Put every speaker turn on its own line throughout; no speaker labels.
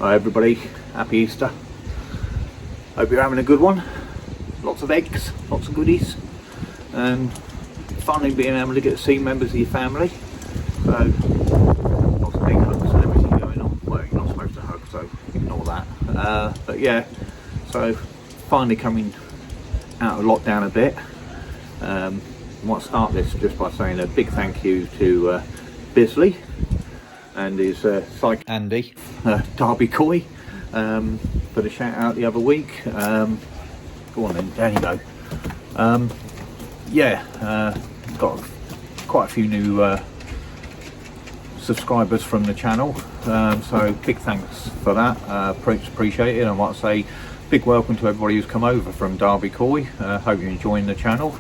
Hi everybody, happy Easter. Hope you're having a good one. Lots of eggs, lots of goodies, and finally being able to get to see members of your family. So lots of big hugs and everything going on. Well, you're not supposed to hug, so ignore that. But yeah, so finally coming out of lockdown a bit. I want to start this just by saying a big thank you to Bizley and his psych Andy, Derby Coy, for the shout out the other week. Go on then, down you go. Got quite a few new subscribers from the channel, so big thanks for that. Appreciate it. I want to say big welcome to everybody who's come over from Derby Coy. Hope you're enjoying the channel.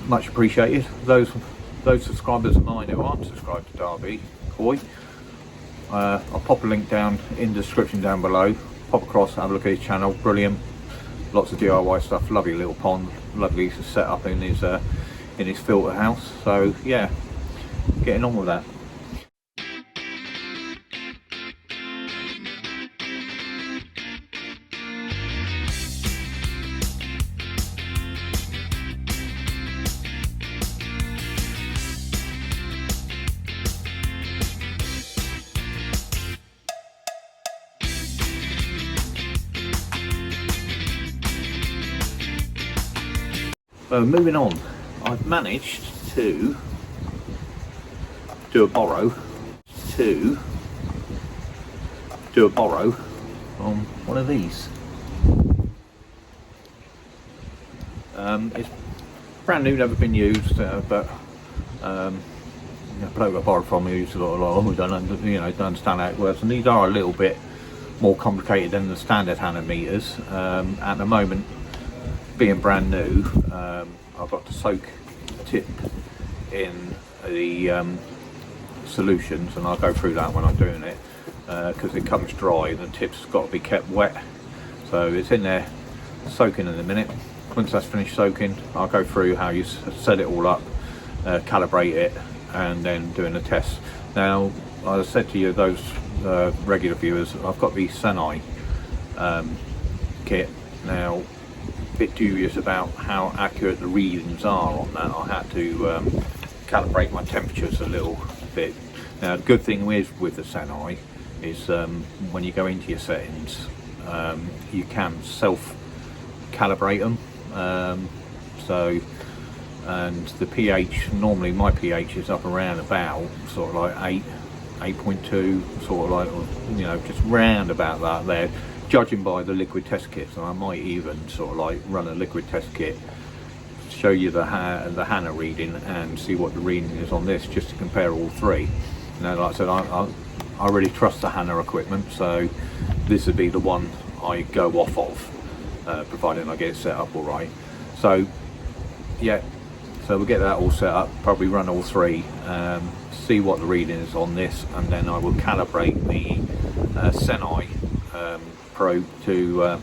Much appreciated. Those subscribers of mine who aren't subscribed to Derby Coy, I'll pop a link down in the description down below. Pop across, have a look at his channel. Brilliant, lots of DIY stuff. Lovely little pond, lovely set up in his filter house. So yeah, getting on with that. Moving on, I've managed to do a borrow on one of these. It's brand new, never been used, but the bloke I borrowed from me used a lot. Don't understand how it works, and these are a little bit more complicated than the standard Hanna meters. At the moment, being brand new, I've got to soak the tip in the solutions, and I'll go through that when I'm doing it, because it comes dry and the tip's got to be kept wet. So it's in there soaking in a minute. Once that's finished soaking, I'll go through how you set it all up, calibrate it, and then doing a test. Now, as I said to you, those regular viewers, I've got the Seneye kit. Now, bit dubious about how accurate the readings are on that. I had to calibrate my temperatures a little bit. Now the good thing with the Seneye is when you go into your settings, you can self calibrate them. And the pH, normally my pH is up around about sort of like 8.2, sort of like, just round about that there, judging by the liquid test kits. And I might even sort of like run a liquid test kit, show you the Hanna reading and see what the reading is on this, just to compare all three. Like I said, I really trust the Hanna equipment, so this would be the one I go off of, providing I get it set up all right. So yeah, so we'll get that all set up, probably run all three, see what the reading is on this, and then I will calibrate the Seneye probe to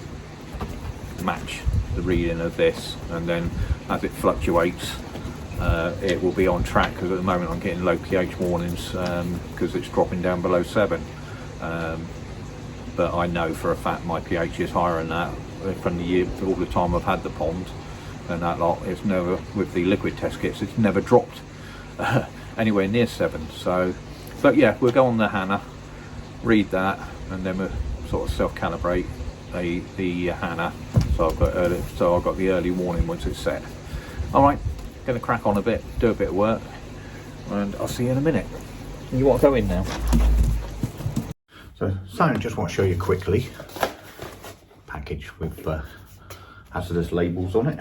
match the reading of this, and then as it fluctuates, it will be on track, because at the moment I'm getting low pH warnings because it's dropping down below 7, but I know for a fact my pH is higher than that from the year, all the time I've had the pond and that lot. It's never, with the liquid test kits, it's never dropped anywhere near 7. So but yeah, we'll go on the Hanna, read that, and then we'll sort of self-calibrate the Hanna. So I've got the early warning once it's set. All right, going to crack on a bit, do a bit of work, and I'll see you in a minute. You want to go in now? So I just want to show you quickly package with hazardous labels on it.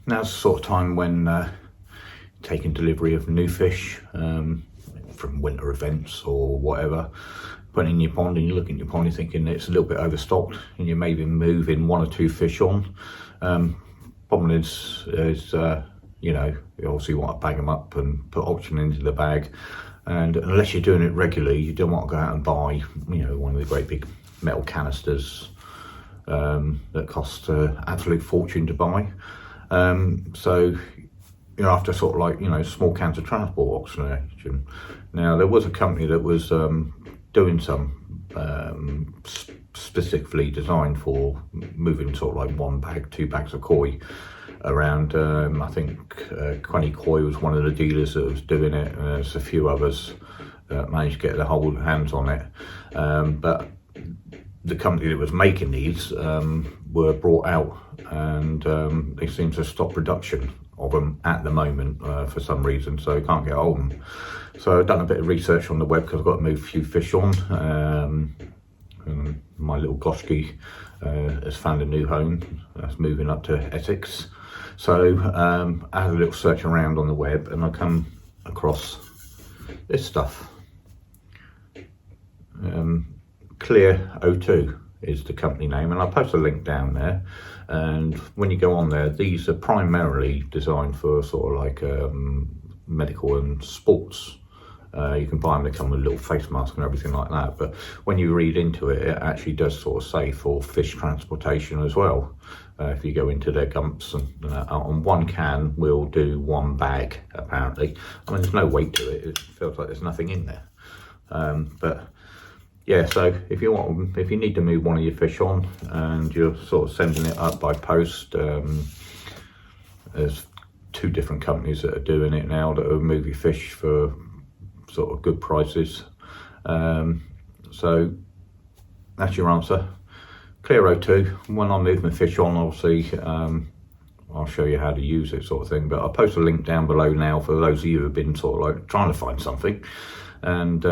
Now's the sort of time when taking delivery of new fish from winter events or whatever, put in your pond, and you look in your pond, you're thinking it's a little bit overstocked, and you maybe moving 1 or 2 fish on. Problem is you obviously want to bag them up and put oxygen into the bag, and unless you're doing it regularly, you don't want to go out and buy one of the great big metal canisters that cost absolute fortune to buy. So you're after sort of like, you know, small cans of transport oxygen. Now there was a company that was doing some specifically designed for moving sort of like 1 bag, 2 bags of koi around. I think Quanny Koi was one of the dealers that was doing it, and there's a few others that managed to get their whole hands on it. But the company that was making these were brought out, and they seem to stop production of them at the moment for some reason, so you can't get hold of them. So I've done a bit of research on the web because I've got to move a few fish on. And my little Goshki has found a new home. That's moving up to Essex. So I had a little search around on the web, and I come across this stuff. Clear O2 is the company name, and I'll post a link down there. And when you go on there, these are primarily designed for sort of like medical and sports. You can buy them, they come with a little face mask and everything like that, but when you read into it, it actually does sort of say for fish transportation as well. If you go into their gumps, and on 1 can will do 1 bag apparently. I mean, there's no weight to it, it feels like there's nothing in there. But yeah, so if you need to move one of your fish on and you're sort of sending it up by post, there's 2 different companies that are doing it now that will move your fish for sort of good prices. So that's your answer. Clear O2. When I move my fish on, obviously I'll show you how to use it, sort of thing, but I'll post a link down below now for those of you who have been sort of like trying to find something, and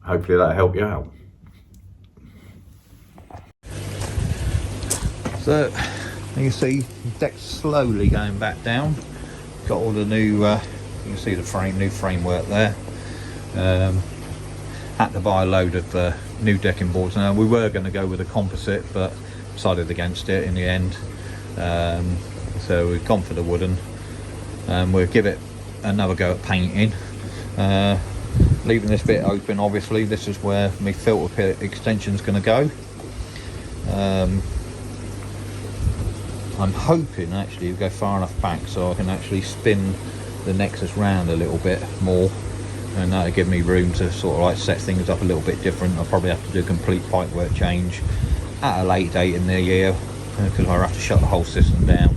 hopefully that'll help you out. So you can see the deck's slowly going back down. Got all the new you can see the new framework there. Had to buy a load of new decking boards. Now we were going to go with a composite, but decided against it in the end. So we've gone for the wooden. We'll give it another go at painting. Leaving this bit open, obviously this is where my filter pit extension is going to go. I'm hoping actually to go far enough back so I can actually spin the Nexus round a little bit more, and that'll give me room to sort of like set things up a little bit different. I'll probably have to do a complete pipework change at a late date in the year, because I'll have to shut the whole system down,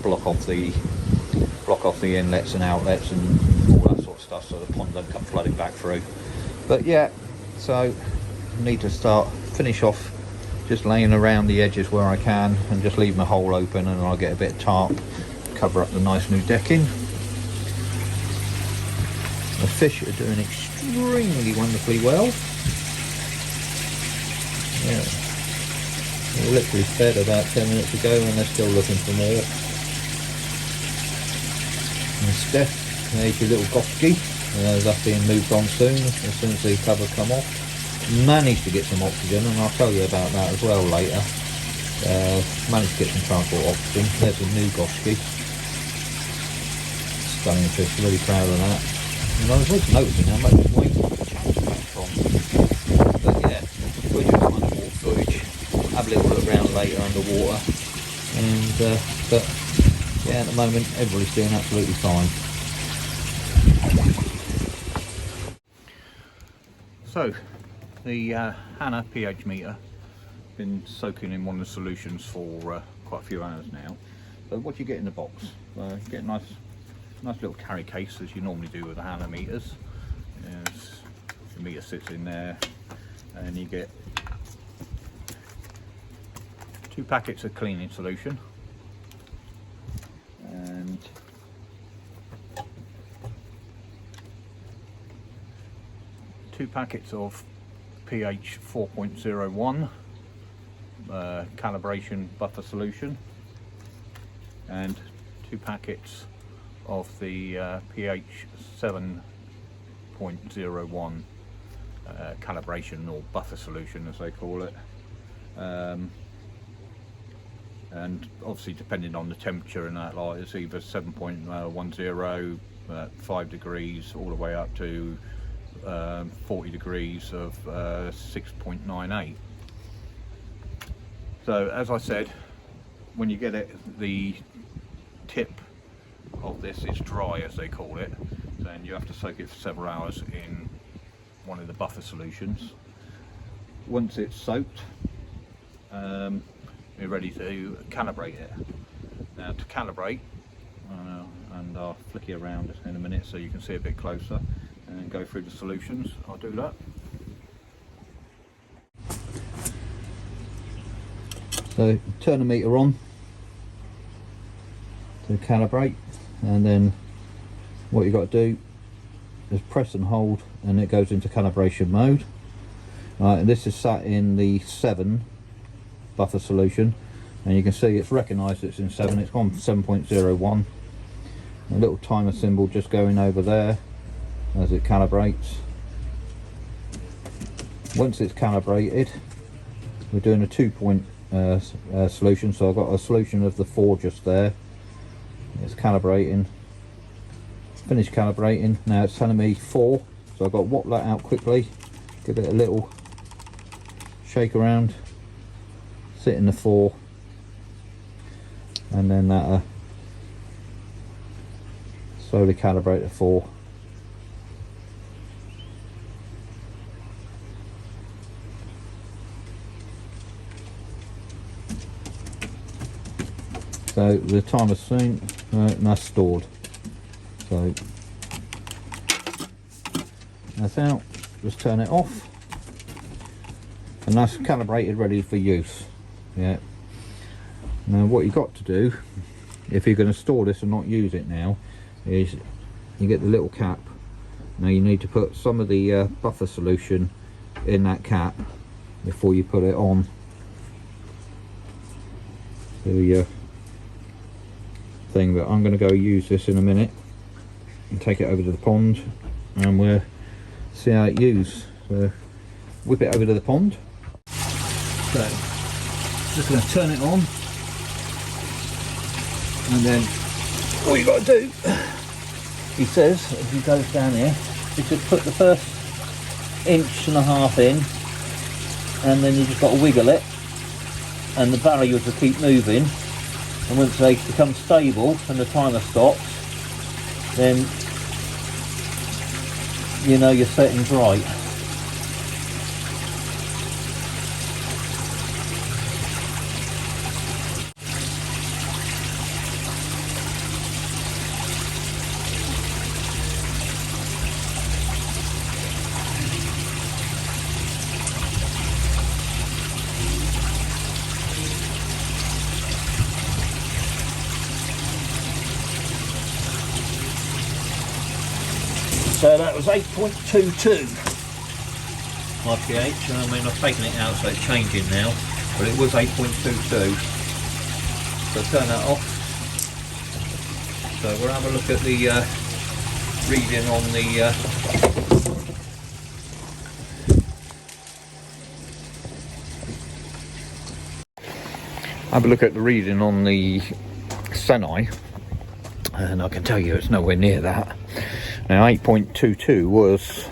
block off the inlets and outlets and all that sort of stuff, so the pond don't come flooding back through. But yeah, so need to finish off just laying around the edges where I can, and just leave my hole open, and I'll get a bit of tarp, cover up the nice new decking. The fish are doing extremely wonderfully well. Yeah, they literally fed about 10 minutes ago and they're still looking for more. And Steph, there's your little Goshki. That's being moved on soon as the cover come off. Managed to get some oxygen, and I'll tell you about that as well later. Managed to get some transport oxygen. There's a new Goshki. Stunning fish, really proud of that. And I was just noticing how much weight the channel's back from. But yeah, we're just underwater footage. Have a little look around later underwater. And but yeah, at the moment everybody's doing absolutely fine. So the Hanna pH meter, been soaking in one of the solutions for quite a few hours now. So what do you get in the box? You get a nice little carry case, as you normally do with the Hanna meters. The meter sits in there, and you get 2 packets of cleaning solution, and 2 packets of pH 4.01 calibration buffer solution, and 2 packets of the pH 7.01 calibration or buffer solution, as they call it. And obviously depending on the temperature and that, like, it's either 7.10 5 degrees all the way up to 40 degrees of 6.98. So as I said, when you get it, the tip of this is dry, as they call it, then you have to soak it for several hours in one of the buffer solutions. Once it's soaked, you're ready to calibrate it. Now to calibrate, and I'll flick you around in a minute so you can see a bit closer and go through the solutions. I'll do that. So turn the meter on to calibrate, and then what you've got to do is press and hold and it goes into calibration mode. Right, and this is sat in the 7 buffer solution, and you can see it's recognised it's in 7, it's gone 7.01. A little timer symbol just going over there as it calibrates. Once it's calibrated, we're doing a 2-point solution, so I've got a solution of the 4 just there. It's calibrating, finished calibrating. Now it's telling me 4, so I've got to whop that out quickly, give it a little shake around, sit in the 4, and then that slowly calibrate the 4. So the timer's soon, and that's stored. So that's out, just turn it off, and that's calibrated, ready for use. Yeah. Now what you've got to do, if you're going to store this and not use it now, is you get the little cap. Now you need to put some of the buffer solution in that cap before you put it on the thing, but I'm going to go use this in a minute and take it over to the pond and we'll see how it uses. So whip it over to the pond. So just going to turn it on, and then what you got to do, he says, if he goes down here, is to put the first 1.5 inches in, and then you just got to wiggle it, and the barriers will keep moving. And once they become stable and the timer stops, then you know your setting's right. So that was 8.22 my pH. I mean, I've taken it out so it's changing now, but it was 8.22. So turn that off. So we'll have a look at the reading on the have a look at the reading on the Seneye, and I can tell you it's nowhere near that. Now 8.22 was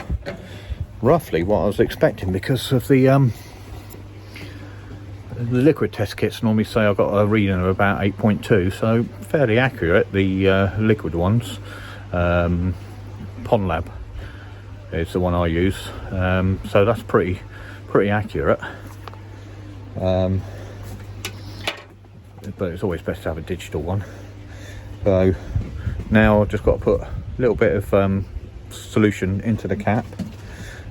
roughly what I was expecting, because of the liquid test kits normally say I've got a reading of about 8.2, so fairly accurate, the liquid ones. Pond Lab is the one I use, so that's pretty accurate. But it's always best to have a digital one. So now I've just got to put a little bit of solution into the cap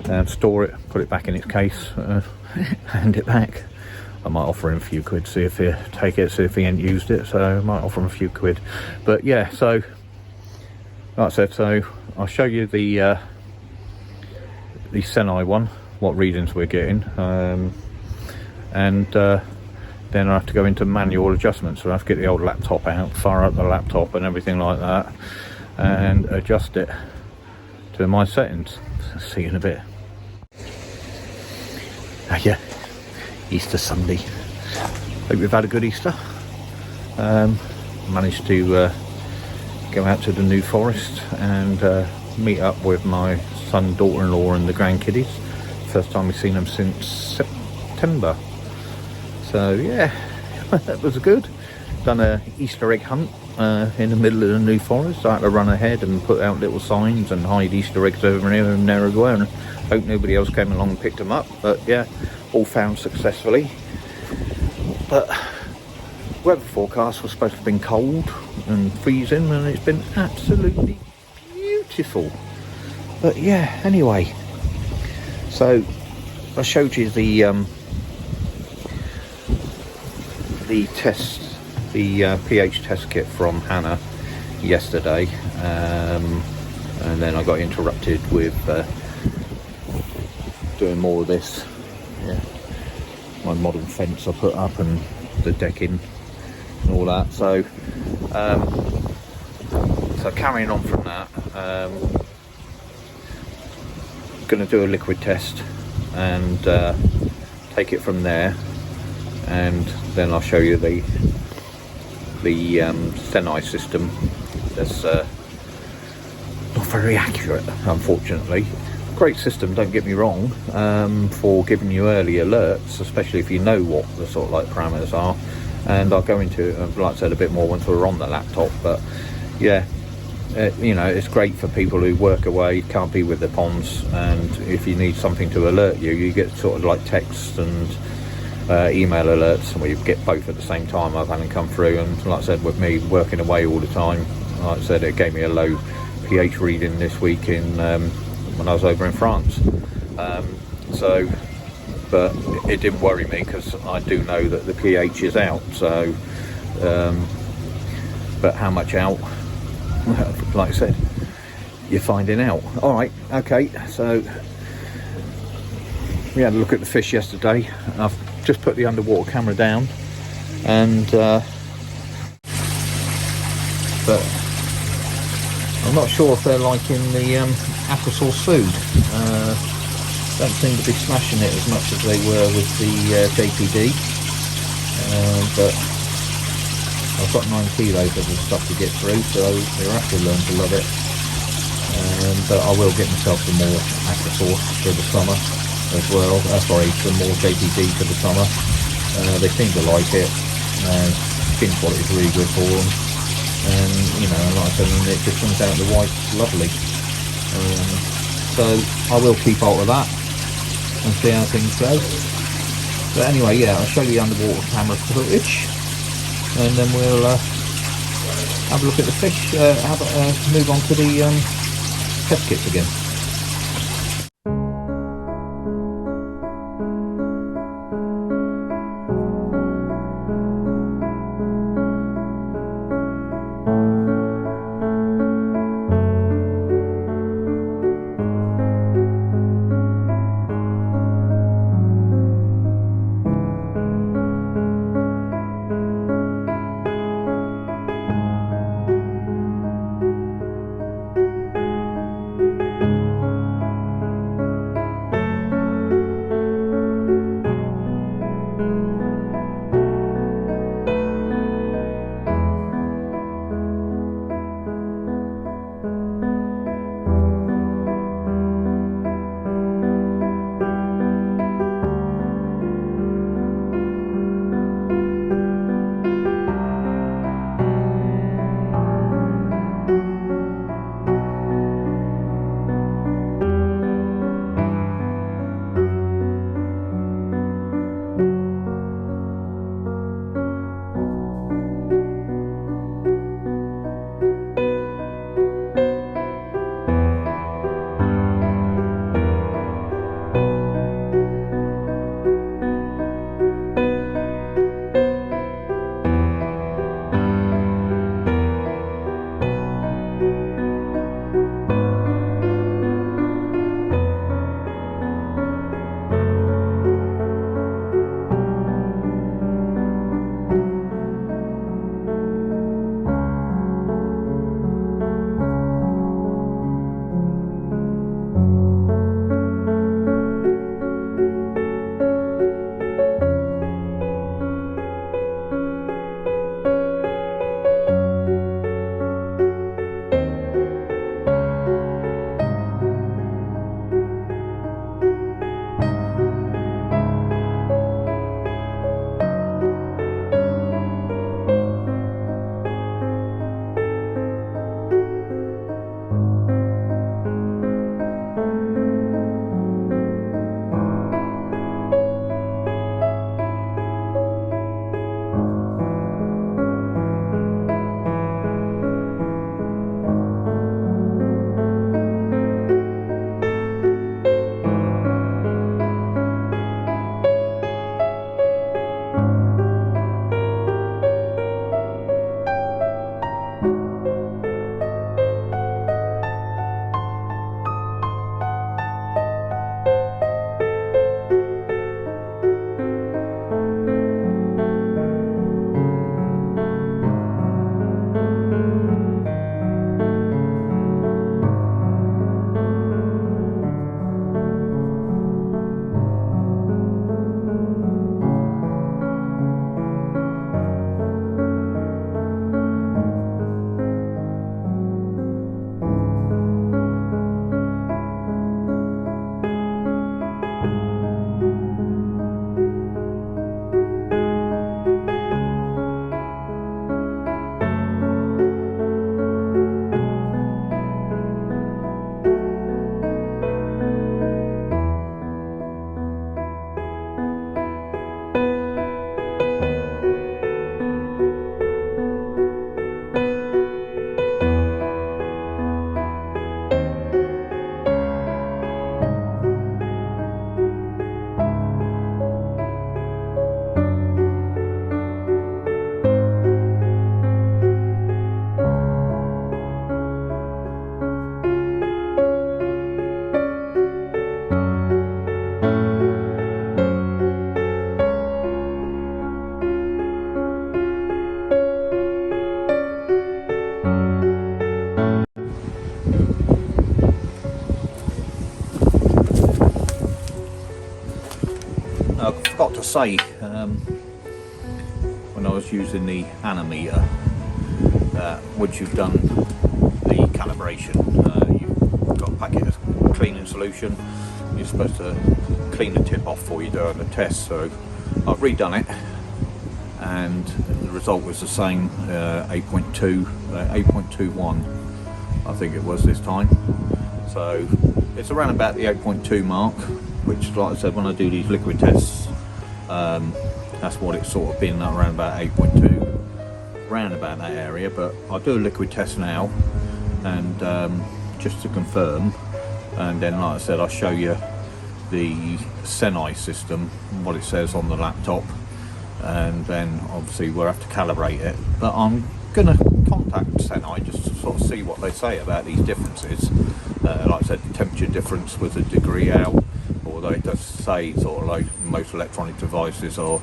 and store it, put it back in its case, hand it back. I might offer him a few quid, see if he'll take it, see if he ain't used it, so I might offer him a few quid. But yeah, so like I said, so I'll show you the Seneye one, what readings we're getting, and then I have to go into manual adjustments. So I have to get the old laptop out, fire up the laptop and everything like that, and adjust it to my settings. See you in a bit. Yeah, Easter Sunday. Hope you've had a good Easter. Managed to go out to the New Forest and meet up with my son, daughter-in-law and the grandkiddies. First time we've seen them since September. So yeah, that was good. Done a Easter egg hunt in the middle of the New Forest. I had to run ahead and put out little signs and hide Easter eggs over here and there as well, and hope nobody else came along and picked them up. But yeah, all found successfully. But weather forecast was supposed to have been cold and freezing, and it's been absolutely beautiful. But yeah, anyway, so I showed you the pH test kit from Hanna yesterday, and then I got interrupted with doing more of this. Yeah, my modern fence I put up and the decking and all that. So carrying on from that, going to do a liquid test and take it from there, and then I'll show you the Seneye system. That's not very accurate, unfortunately. Great system, don't get me wrong, for giving you early alerts, especially if you know what the sort of like parameters are, and I'll go into it, like I said, a bit more once we're on the laptop. But yeah, you know, it's great for people who work away, can't be with their ponds, and if you need something to alert you, you get sort of like text and email alerts, where you get both at the same time. I've had them come through, and like I said, with me working away all the time, like I said, it gave me a low pH reading this week in when I was over in France. But it didn't worry me, because I do know that the pH is out. So but how much out, like I said, you're finding out. All right, okay, so we had a look at the fish yesterday. I've just put the underwater camera down, and but I'm not sure if they're liking the aqua source food. Don't seem to be smashing it as much as they were with the JPD, but I've got 9 kilos of the stuff to get through, so they'll have to learn to love it. But I will get myself some more aqua source for the summer as well. Sorry, some more JPD for the summer. They seem to like it. Skin quality is really good for them, and you know, like I said, it just comes out the white lovely. So I will keep hold of that and see how things go. But anyway, yeah, I'll show you the underwater camera footage, and then we'll have a look at the fish. Move on to the test kits again. forgot to say, when I was using the Hanna meter, once you've done the calibration, you've got a packet of cleaning solution. You're supposed to clean the tip off before you do the test. So I've redone it, and the result was the same, 8.21 I think it was this time. So it's around about the 8.2 mark, which, like I said, when I do these liquid tests, that's what it's sort of been, around about 8.2, round about that area. But I'll do a liquid test now, and just to confirm, and then, like I said, I'll show you the Seneye system, what it says on the laptop, and then obviously we'll have to calibrate it. But I'm gonna contact Seneye just to sort of see what they say about these differences. Like I said, the temperature difference was a degree out, although it does say sort of like most electronic devices are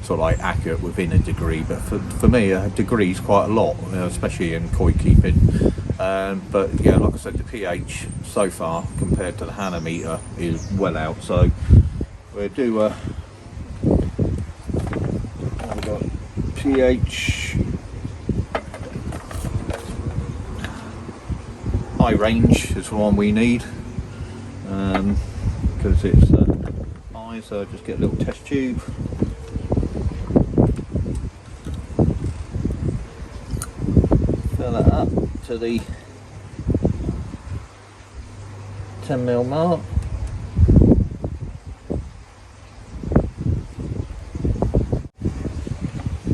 sort of like accurate within a degree, but for me a degree is quite a lot, especially in koi keeping. But yeah, like I said, the pH so far compared to the Hanna meter is well out. So we'll do a pH high range is the one we need, because it's high. So I'll just get a little test tube. Fill that up to the 10 ml mark.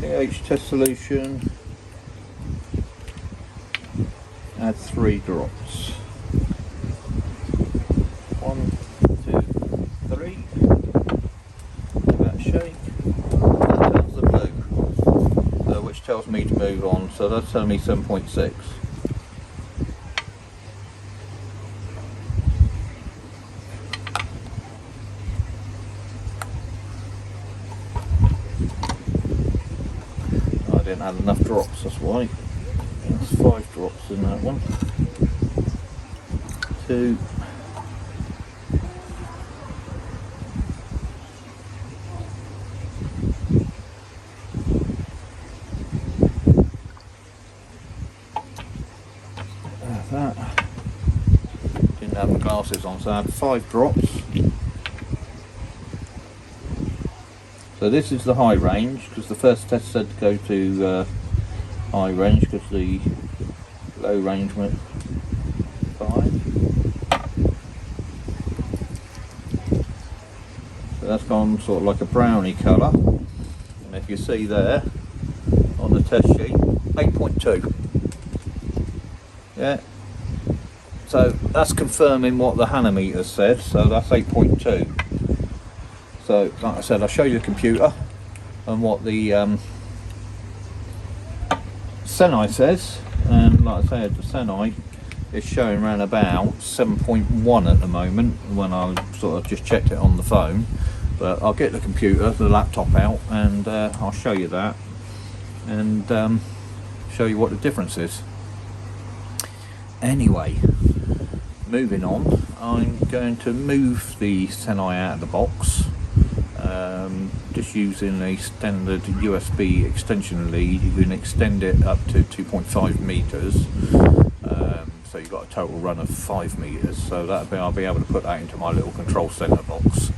pH test solution. Add 3 drops. 1, 2, 3. Give that a shake. That tells the blue, which tells me to move on. So that's telling me 7.6. I didn't add enough drops, that's why. That's 5 drops in that one. 2. That. Didn't have my glasses on, so I had 5 drops. So this is the high range, because the first test said to go to high range, because the low range went 5. So that's gone sort of like a brownie colour, and if you see there on the test sheet, 8.2. Yeah, so that's confirming what the Hanna meter said, so that's 8.2. So like I said, I'll show you the computer and what the Seneye says, and like I said, the Seneye is showing around about 7.1 at the moment when I sort of just checked it on the phone. But I'll get the computer, the laptop out, and I'll show you that, and show you what the difference is. Anyway, moving on, I'm going to move the Seneye out of the box, just using a standard USB extension lead. You can extend it up to 2.5 meters, so you've got a total run of 5 meters. So I'll be able to put that into my little control center box,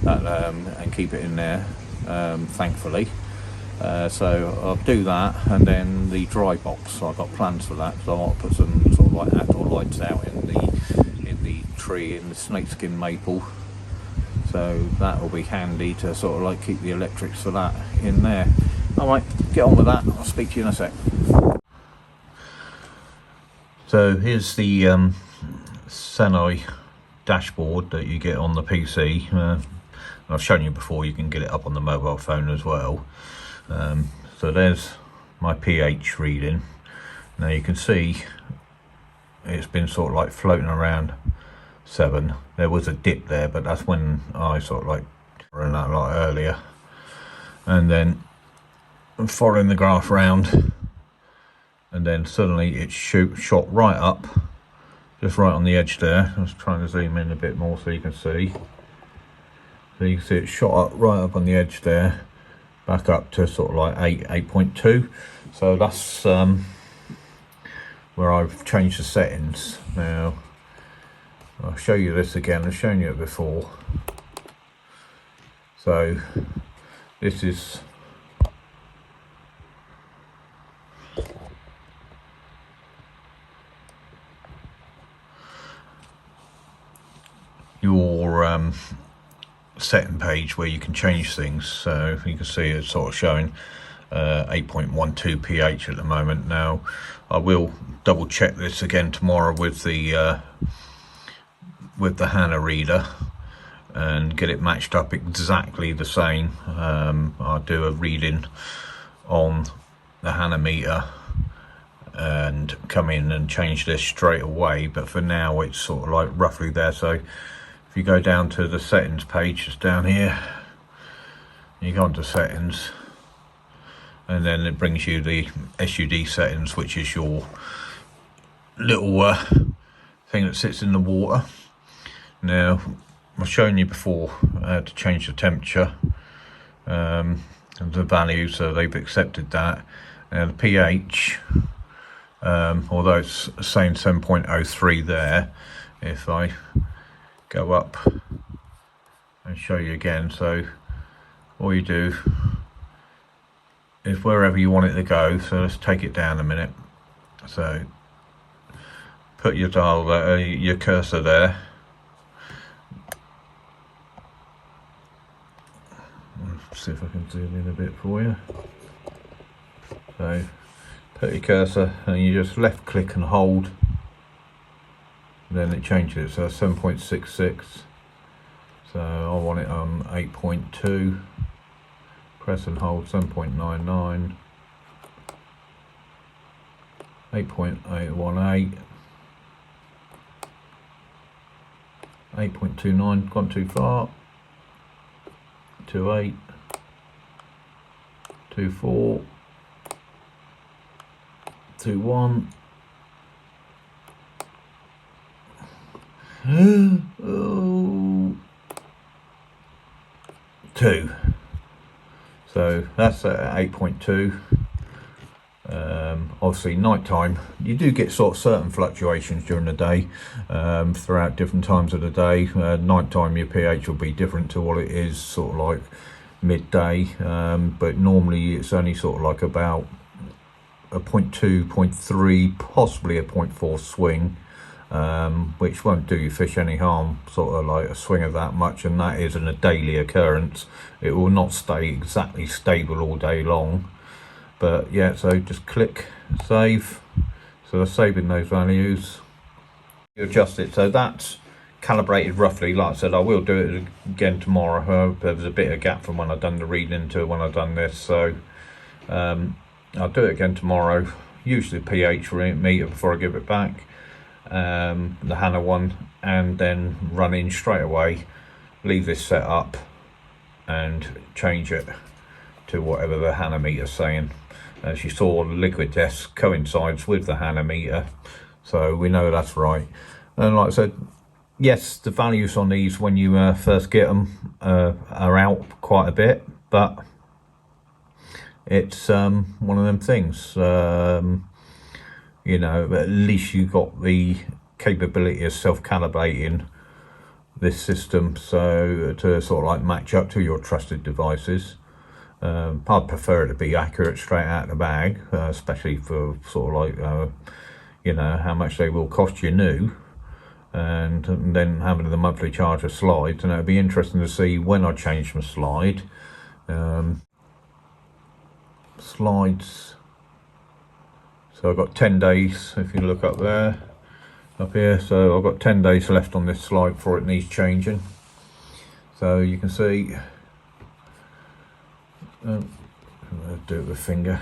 and keep it in there, thankfully. So I'll do that, and then the dry box, so I've got plans for that. So I want to put some sort of like outdoor lights out in the tree, in the snakeskin maple. So that will be handy to sort of like keep the electrics for that in there. Alright, get on with that. I'll speak to you in a sec. So here's the Seneye dashboard that you get on the PC. I've shown you before, you can get it up on the mobile phone as well. So there's my pH reading. Now you can see it's been sort of like floating around 7. There was a dip there, but that's when I sort of like ran that a lot earlier. And then I'm following the graph round, and then suddenly it shot right up, just right on the edge there. I was trying to zoom in a bit more so you can see. So you can see it shot up right up on the edge there, back up to sort of like 8.2. So that's where I've changed the settings. Now I'll show you this again. I've shown you it before. So this is your setting page where you can change things. So you can see it's sort of showing 8.12 pH at the moment. Now I will double check this again tomorrow with the Hanna reader and get it matched up exactly the same. I'll do a reading on the Hanna meter and come in and change this straight away, but for now it's sort of like roughly there. So if you go down to the settings page, just down here, you go into settings, and then it brings you the SUD settings, which is your little thing that sits in the water. Now I've shown you before how to change the temperature and the value, so they've accepted that. Now the pH, although it's saying 7.03 there, if I go up and show you again, so all you do is wherever you want it to go. So let's take it down a minute. So put your dial there, your cursor there. Let's see if I can zoom in a bit for you. So put your cursor and you just left click and hold, then it changes it. So 7.66, so I want it on 8.2, press and hold 7.99, 8.818, 8.29, gone too far, 28, 24, 21, oh, 2. So that's at 8.2. Obviously nighttime you do get sort of certain fluctuations during the day, throughout different times of the day. Nighttime your pH will be different to what it is sort of like midday, but normally it's only sort of like about a 0.2, 0.3, possibly a 0.4 swing, which won't do your fish any harm, sort of like a swing of that much, and that isn't a daily occurrence. It will not stay exactly stable all day long. But yeah, so just click save. So they're saving those values. You adjust it, so that's calibrated roughly. Like I said, I will do it again tomorrow. There's a bit of gap from when I've done the reading to when I've done this, so I'll do it again tomorrow. Usually pH meter before I give it back, the Hanna one, and then run in straight away, leave this set up and change it to whatever the Hanna meter is saying. As you saw, the liquid test coincides with the Hanna meter, so we know that's right. And like I said, yes, the values on these when you first get them are out quite a bit, but it's one of them things. You know, at least you got the capability of self-calibrating this system, so to sort of like match up to your trusted devices. I'd prefer it to be accurate straight out of the bag, especially for sort of like you know, how much they will cost you new, and then having the monthly charge of slides. And it'd be interesting to see when I change my slide. Slides, so I've got 10 days, if you look up there, up here, so I've got 10 days left on this slide before it needs changing. So you can see, I'll do it with a finger.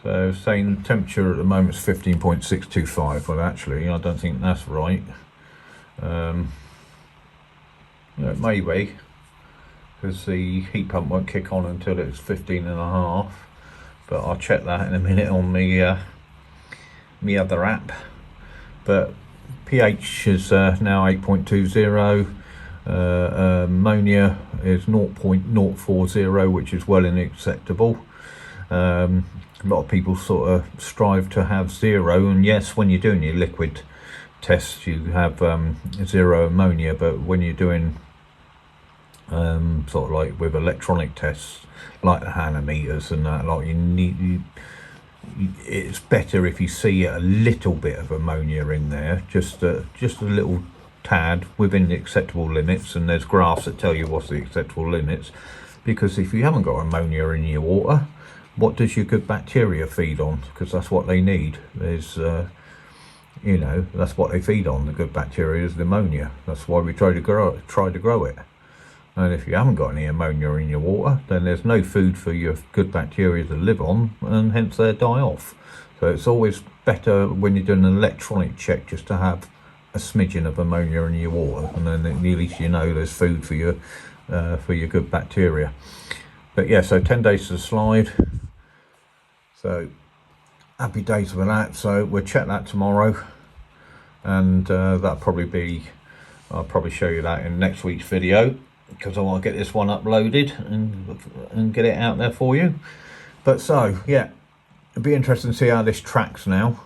So saying temperature at the moment is 15.625. Well, actually I don't think that's right. It may be, because the heat pump won't kick on until it's 15.5, but I'll check that in a minute on the my other app. But pH is now 8.20. Ammonia is 0.040, which is well and acceptable. A lot of people sort of strive to have 0, and yes, when you're doing your liquid tests you have 0 ammonia, but when you're doing sort of like with electronic tests like the Hanna meters and that, like it's better if you see a little bit of ammonia in there, just a little tad within the acceptable limits, and there's graphs that tell you what's the acceptable limits, because if you haven't got ammonia in your water, what does your good bacteria feed on? Because that's what they need. Is you know, that's what they feed on. The good bacteria is the ammonia. That's why we try to grow it. And if you haven't got any ammonia in your water, then there's no food for your good bacteria to live on, and hence they die off. So it's always better when you're doing an electronic check just to have a smidgen of ammonia in your water, and then at least you know there's food for your good bacteria. But yeah, so 10 days to the slide. So happy days with that. So we'll check that tomorrow, and that'll probably be, I'll probably show you that in next week's video, because I want to get this one uploaded and get it out there for you. But so yeah, it'll be interesting to see how this tracks now,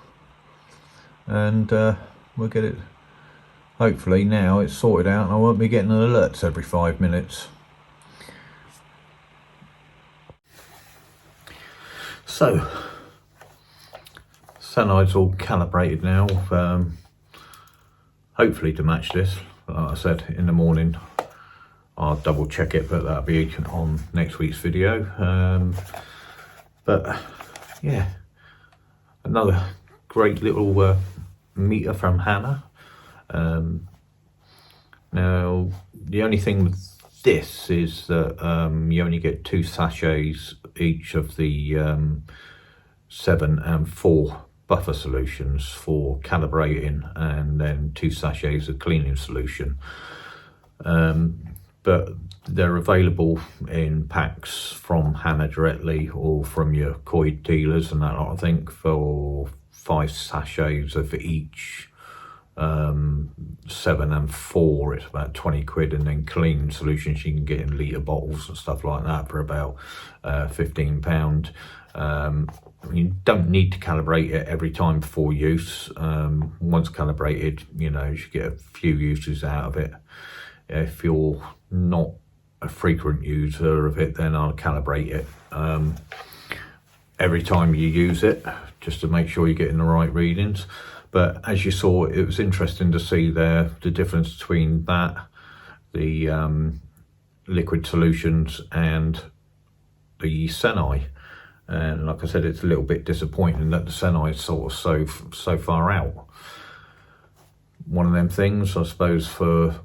and we'll get it, hopefully now it's sorted out and I won't be getting alerts every 5 minutes. So Seneye's all calibrated now, hopefully to match this. Like I said, in the morning I'll double check it, but that'll be on next week's video. But yeah, another great little meter from Hanna. Now the only thing with this is that you only get 2 sachets each of the 7 and 4 buffer solutions for calibrating, and then 2 sachets of cleaning solution. But they're available in packs from Hanna directly or from your koi dealers and that lot, I think, for 5 sachets of each 7 and 4. It's about 20 quid, and then clean solutions you can get in litre bottles and stuff like that for about £15. You don't need to calibrate it every time before use. Once calibrated, you know, you should get a few uses out of it. If you're not a frequent user of it, then I'll calibrate it every time you use it, just to make sure you're getting the right readings. But as you saw, it was interesting to see there the difference between that, the liquid solutions, and the Seneye. And like I said, it's a little bit disappointing that the Seneye is sort of so far out. One of them things, I suppose, for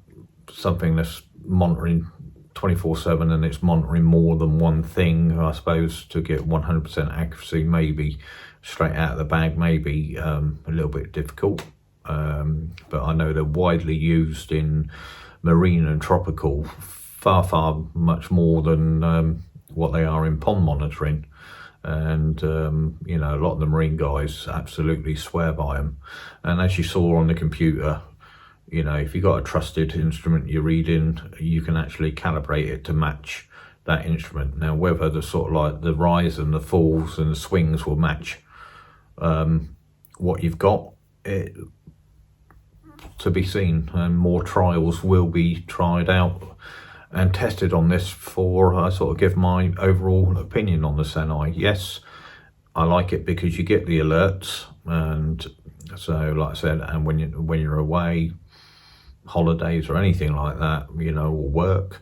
something that's monitoring 24/7 and it's monitoring more than one thing, I suppose, to get 100% accuracy, maybe straight out of the bag, maybe a little bit difficult. But I know they're widely used in marine and tropical, far much more than what they are in pond monitoring. And you know, a lot of the marine guys absolutely swear by them. And as you saw on the computer, you know, if you've got a trusted instrument you're reading, you can actually calibrate it to match that instrument. Now, whether the sort of like the rise and the falls and the swings will match what you've got, it to be seen, and more trials will be tried out and tested on this before I sort of give my overall opinion on the Seneye. Yes, I like it because you get the alerts, and so like I said, and when you're away, holidays or anything like that, you know, or work,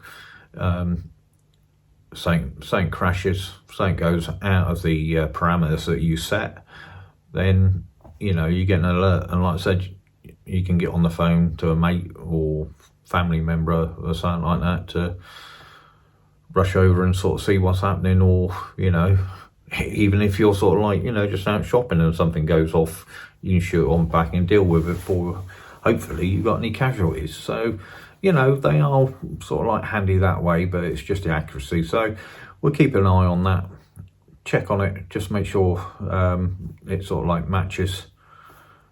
something crashes, something goes out of the parameters that you set, then you know you get an alert. And like I said, you can get on the phone to a mate or family member or something like that to rush over and sort of see what's happening. Or, you know, even if you're sort of like, you know, just out shopping and something goes off, you can shoot on back and deal with it before hopefully you got any casualties. So, you know, they are sort of like handy that way, but it's just the accuracy. So we'll keep an eye on that, check on it, just make sure it sort of like matches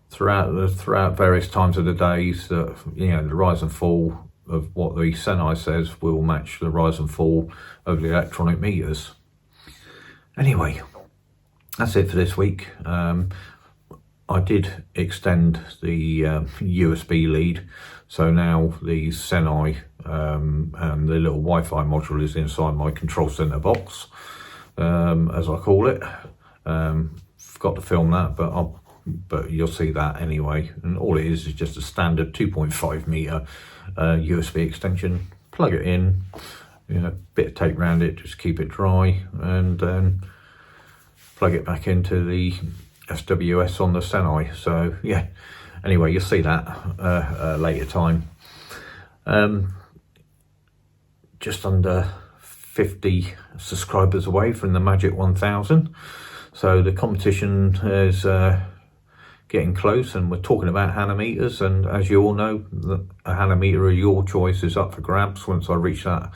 throughout various times of the days, that, you know, the rise and fall, of what the Seneye says will match the rise and fall of the electronic meters. Anyway, that's it for this week. I did extend the USB lead, so now the Seneye and the little Wi-Fi module is inside my control center box, as I call it. Forgot to film that, but you'll see that anyway. And all it is just a standard 2.5 meter USB extension. Plug it in, bit of tape around it, just keep it dry, and then plug it back into the SWS on the Seneye. So yeah, anyway, you'll see that at a later time. Just under 50 subscribers away from the magic 1000. So the competition is getting close, and we're talking about Hanna meters, and as you all know, a Hanna meter of your choice is up for grabs once I reach that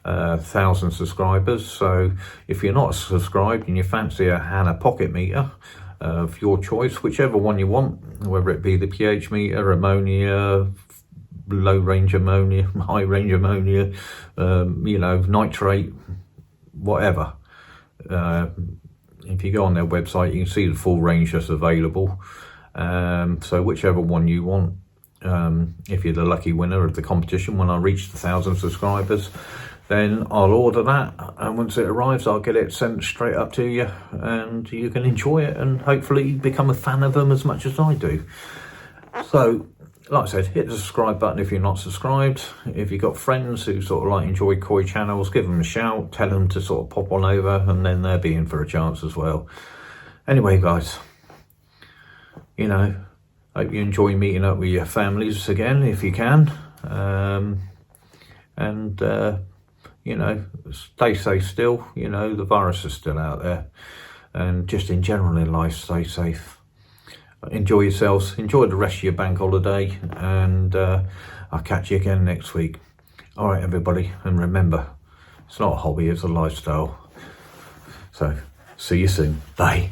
1000 subscribers. So if you're not subscribed and you fancy a Hanna pocket meter of your choice, whichever one you want, whether it be the pH meter, ammonia, low range ammonia, high range ammonia, nitrate, whatever. If you go on their website, you can see the full range that's available. So whichever one you want, if you're the lucky winner of the competition, when I reach the 1000 subscribers, then I'll order that, and once it arrives, I'll get it sent straight up to you, and you can enjoy it and hopefully become a fan of them as much as I do. So, like I said, hit the subscribe button if you're not subscribed. If you've got friends who sort of enjoy koi channels, give them a shout, tell them to sort of pop on over, and then they'll be in for a chance as well. Anyway, guys, hope you enjoy meeting up with your families again if you can. Stay safe still. The virus is still out there, and just in general in life, stay safe. Enjoy yourselves, enjoy the rest of your bank holiday, and I'll catch you again next week. All right, everybody, and remember, it's not a hobby, it's a lifestyle. So see you soon. Bye.